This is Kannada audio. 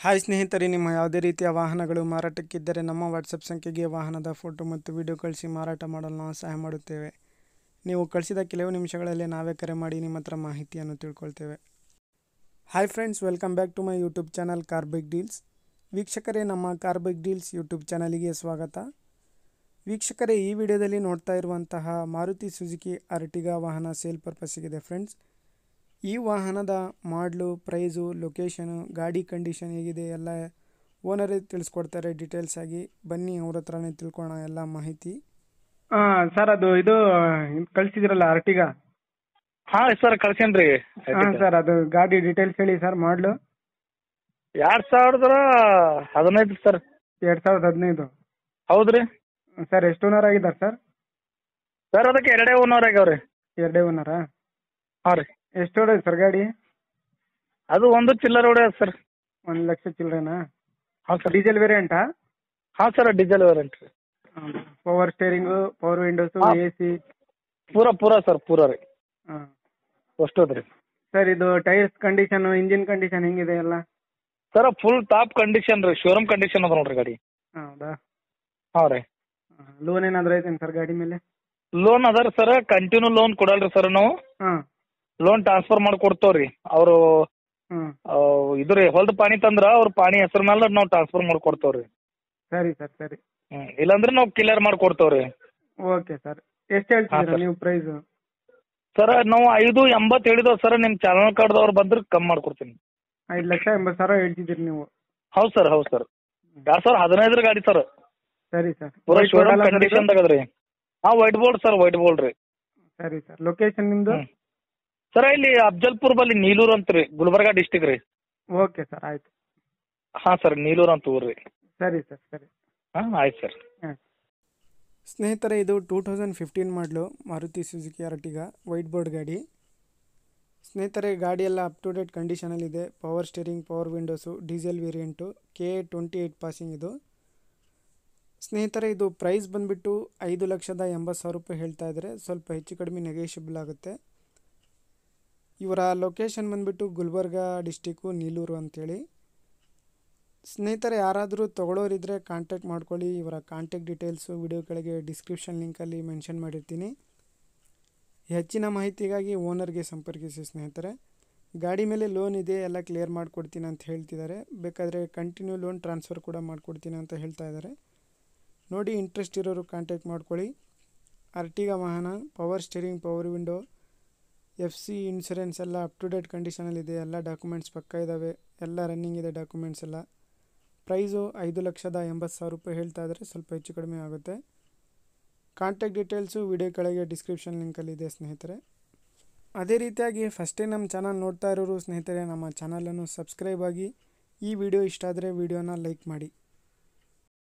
ಹಾಯ್ ಸ್ನೇಹಿತರೆ, ನಿಮ್ಮ ಯಾವುದೇ ರೀತಿಯ ವಾಹನಗಳು ಮಾರಾಟಕ್ಕಿದ್ದರೆ ನಮ್ಮ ವಾಟ್ಸಪ್ ಸಂಖ್ಯೆಗೆ ವಾಹನದ ಫೋಟೋ ಮತ್ತು ವಿಡಿಯೋ ಕಳಿಸಿ ಮಾರಾಟ ಮಾಡಲು ನಾವು ಸಹಾಯ ಮಾಡುತ್ತೇವೆ. ನೀವು ಕಳಿಸಿದ ಕೆಲವು ನಿಮಿಷಗಳಲ್ಲಿ ನಾವೇ ಕರೆ ಮಾಡಿ ನಿಮ್ಮ ಹತ್ರ ಮಾಹಿತಿಯನ್ನು ತಿಳ್ಕೊಳ್ತೇವೆ. Hi friends, welcome back to my YouTube channel car bike deals. ವೀಕ್ಷಕರೇ, ನಮ್ಮ ಕಾರ್ ಬೈಕ್ ಡೀಲ್ಸ್ ಯೂಟ್ಯೂಬ್ ಚಾನಲಿಗೆ ಸ್ವಾಗತ. ವೀಕ್ಷಕರೇ, ಈ ವಿಡಿಯೋದಲ್ಲಿ ನೋಡ್ತಾ ಇರುವಂತಹ ಮಾರುತಿ ಸುಜುಕಿ ಅರ್ಟಿಗಾ ವಾಹನ ಸೇಲ್ ಪರ್ಪಸ್ಸಿಗಿದೆ ಫ್ರೆಂಡ್ಸ್. ಈ ವಾಹನದ ಮಾಡಲು, ಪ್ರೈಸು, ಲೊಕೇಶನು, ಗಾಡಿ ಕಂಡೀಷನ್ ಹೇಗಿದೆ ಎಲ್ಲ ಓನರೇ ತಿಳಿಸ್ಕೊಡ್ತಾರೆ ಡೀಟೇಲ್ಸ್ ಆಗಿ. ಬನ್ನಿ ಅವ್ರ ಹತ್ರನೇ ತಿಳ್ಕೊಳ್ಳೋಣ ಎಲ್ಲ ಮಾಹಿತಿ. ಸರ್, ಇದು ಕಳಿಸಿದ್ರಲ್ಲ ಅರ್ಟಿಗಾ? ಹಾಂ ಸರ್, ಕಳ್ಸೇನ್ರಿ. ಹಾಂ ಸರ್, ಅದು ಗಾಡಿ ಡೀಟೇಲ್ಸ್ ಹೇಳಿ ಸರ್. ಮಾಡಲು 2015 ಸರ್. 2015. ಹೌದ್ರಿ ಸರ್, ಎಷ್ಟು ಓನರ್ ಆಗಿದ್ದಾರೆ ಸರ್? ಸರ್, ಅದಕ್ಕೆ 2 ಓನರ್ ಆಗ್ಯಾವ್ರಿ. 2 ಓನರಾ? ಹಾಂ ರೀ. ಎಷ್ಟು ಹೊಡೆದು ಸರ್ ಗಾಡಿ? ಅದು 1 ಚಿಲ್ಲರ್ ಹೊಡೆಯೋದು ಸರ್. 1 ಲಕ್ಷ ಚಿಲ್ಲರೆನಾ? ಹಾಂ ಸರ್. ಡೀಸೆಲ್ ವೇರಿಯಂಟಾ? ಹಾಂ ಸರ್, ಡೀಸೆಲ್ ವೇರಿಯಂಟ್ ರೀ. ಪವರ್ ಸ್ಟೇರಿಂಗು, ಪವರ್ ವಿಂಡೋಸು, ಹಾಂ. AC? ಪೂರ ಸರ್, ಪೂರ ರೀ. ಹಾಂ ಅಷ್ಟೊಂದು ರೀ. ಸರ್, ಇದು ಟೈರ್ಸ್ ಕಂಡೀಷನು, ಇಂಜಿನ್ ಕಂಡೀಷನ್ ಹೆಂಗಿದೆ ಎಲ್ಲ? ಸರ್, ಫುಲ್ ಟಾಪ್ ಕಂಡೀಷನ್ ರೀ, ಶೋರೂಮ್ ಕಂಡೀಷನ್ ಅದ ನೋಡ್ರಿ ಗಾಡಿ. ಹೌದಾ? ಹಾಂ ರೀ. ಲೋನ್ ಏನಾದರೂ ಐತೇನು ಸರ್ ಗಾಡಿ ಮೇಲೆ? ಲೋನ್ ಅದ ರೀ ಸರ್. ಕಂಟಿನ್ಯೂ ಲೋನ್ ಕೊಡಲ್ರಿ ಸರ್ ನಾವು. ಹಾಂ. ಲೋನ್ ಟ್ರಾನ್ಸ್ಫರ್ ಮಾಡಿ ಕೊಡ್ತೇವ್ರಿ. ಅವರು ಹ್ಞೂ. ಇದು ರೀ, ಹೊಲ್ದ ಪಾಣಿ ತಂದ್ರ ಅವ್ರ ಪಾಣಿ ಹೆಸರು ಮೇಲೆ ನಾವು ಟ್ರಾನ್ಸ್ಫರ್ ಮಾಡಿ ಕೊಡ್ತೇವ್ರಿ. ಸರಿ ಸರ್, ಸರಿ. ಇಲ್ಲಾಂದ್ರೆ ನಾವು ಕ್ಲಿಯರ್ ಮಾಡಿ ಕೊಡ್ತೇವ್ರಿ. Okay sir. ಎಷ್ಟು ಹೇಳ್ತೀರಾ ಸರ್. ನೀವು ಪ್ರೈಸು? ಸರ್, ನಾವು 580 ಹೇಳಿದೆವು ಸರ್. ನಿಮ್ಮ ಚಾನಲ್ ಕಾರ್ಡ್ದವ್ರು ಬಂದ್ರೆ ಕಮ್ಮಿ ಮಾಡ್ಕೊಡ್ತೀನಿ. 5,80,000 ಹೇಳ್ತಿದ್ದೀರಿ ನೀವು? ಹೌದು ಸರ್, ಹೌದು ಸರ್. 2015 ಗಾಡಿ ಸರ್. ಸರಿ ಸರ್. ಪೂರ ಶೋರೂಮ್ ಕಂಡೀಷನ್ ಅದ್ರಿ. ಹಾಂ, white board sir, white board ರೀ. ಸರಿ ಸರ್. ಲೊಕೇಶನ್ ನಿಮ್ಮದು? ಸರ್, ಇಲ್ಲಿ ಅಫ್ಜಲ್ಪುರ್ ಬಲ್ಲಿ ನೀಲೂರು ಅಂತ ರೀ, ಗುಲ್ಬರ್ಗಾ ಡಿಸ್ಟಿಕ್ ರೀ. ಓಕೆ ಸರ್, ಆಯಿತು. ಹಾಂ ಸರ್, ನೀಲೂರು ಅಂತ ಊರು ರೀ. ಸರಿ ಸರ್, ಸರಿ. ಹಾಂ, ಆಯ್ತು ಸರ್. ಸ್ನೇಹಿತರೆ, ಇದು 2015 ಮಾಡಲು Maruti Suzuki Ertiga white board ಗಾಡಿ. ಸ್ನೇಹಿತರೆ, ಗಾಡಿ ಎಲ್ಲ ಅಪ್ ಟು ಡೇಟ್ ಕಂಡೀಷನಲ್ಲಿದೆ. Power steering, power windows, diesel variant, KA 28 passing ಇದು. ಸ್ನೇಹಿತರೆ, ಇದು ಪ್ರೈಸ್ ಬಂದುಬಿಟ್ಟು 5,80,000 ರೂಪಾಯಿ ಹೇಳ್ತಾ ಇದ್ದಾರೆ. ಸ್ವಲ್ಪ ಹೆಚ್ಚು ಕಡಿಮೆ ನೆಗೋಷಿಯಬಲ್ ಆಗುತ್ತೆ. ಇವರ ಲೊಕೇಶನ್ ಬಂದುಬಿಟ್ಟು ಗುಲ್ಬರ್ಗಾ ಡಿಸ್ಟಿಕ್ಕು, ನೀಲೂರು ಅಂಥೇಳಿ. ಸ್ನೇಹಿತರೆ, ಯಾರಾದರೂ ತೊಗೊಳ್ಳೋರಿದ್ದರೆ ಕಾಂಟ್ಯಾಕ್ಟ್ ಮಾಡ್ಕೊಳ್ಳಿ. ಇವರ ಕಾಂಟ್ಯಾಕ್ಟ್ ಡೀಟೇಲ್ಸು ವಿಡಿಯೋ ಕೆಳಗೆ ಡಿಸ್ಕ್ರಿಪ್ಷನ್ ಲಿಂಕಲ್ಲಿ ಮೆನ್ಷನ್ ಮಾಡಿರ್ತೀನಿ. ಹೆಚ್ಚಿನ ಮಾಹಿತಿಗಾಗಿ ಓನರ್ಗೆ ಸಂಪರ್ಕಿಸಿ ಸ್ನೇಹಿತರೆ. ಗಾಡಿ ಮೇಲೆ ಲೋನ್ ಇದೆ, ಎಲ್ಲ ಕ್ಲಿಯರ್ ಮಾಡಿಕೊಡ್ತೀನಿ ಅಂತ ಹೇಳ್ತಿದ್ದಾರೆ. ಬೇಕಾದರೆ ಕಂಟಿನ್ಯೂ ಲೋನ್ ಟ್ರಾನ್ಸ್ಫರ್ ಕೂಡ ಮಾಡಿಕೊಡ್ತೀನಿ ಅಂತ ಹೇಳ್ತಾ ಇದ್ದಾರೆ. ನೋಡಿ, ಇಂಟ್ರೆಸ್ಟ್ ಇರೋರು ಕಾಂಟ್ಯಾಕ್ಟ್ ಮಾಡ್ಕೊಳ್ಳಿ. ಅರ್ಟಿಗಾ ವಾಹನ, power steering, power window, FC insurance ಎಲ್ಲ ಅಪ್ ಟು ಡೇಟ್ ಕಂಡೀಷನಲ್ಲಿದೆ. ಎಲ್ಲ ಡಾಕ್ಯುಮೆಂಟ್ಸ್ ಪಕ್ಕ ಇದ್ದಾವೆ, ಎಲ್ಲ ರನ್ನಿಂಗ್ ಇದೆ ಡಾಕ್ಯುಮೆಂಟ್ಸ್ ಎಲ್ಲ. ಪ್ರೈಸು 5,80,000 ರೂಪಾಯಿ ಹೇಳ್ತಾ ಇದ್ದಾರೆ. ಸ್ವಲ್ಪ ಹೆಚ್ಚು ಕಡಿಮೆ ಆಗುತ್ತೆ. ಕಾಂಟ್ಯಾಕ್ಟ್ ಡೀಟೇಲ್ಸು ವಿಡಿಯೋ ಕೆಳಗೆ ಡಿಸ್ಕ್ರಿಪ್ಷನ್ ಲಿಂಕಲ್ಲಿದೆ ಸ್ನೇಹಿತರೆ. ಅದೇ ರೀತಿಯಾಗಿ ಫಸ್ಟೇ ನಮ್ಮ ಚಾನಲ್ ನೋಡ್ತಾ ಇರೋರು ಸ್ನೇಹಿತರೆ, ನಮ್ಮ ಚಾನಲನ್ನು ಸಬ್ಸ್ಕ್ರೈಬ್ ಆಗಿ. ಈ ವಿಡಿಯೋ ಇಷ್ಟ ಆದರೆ ವಿಡಿಯೋನ ಲೈಕ್ ಮಾಡಿ.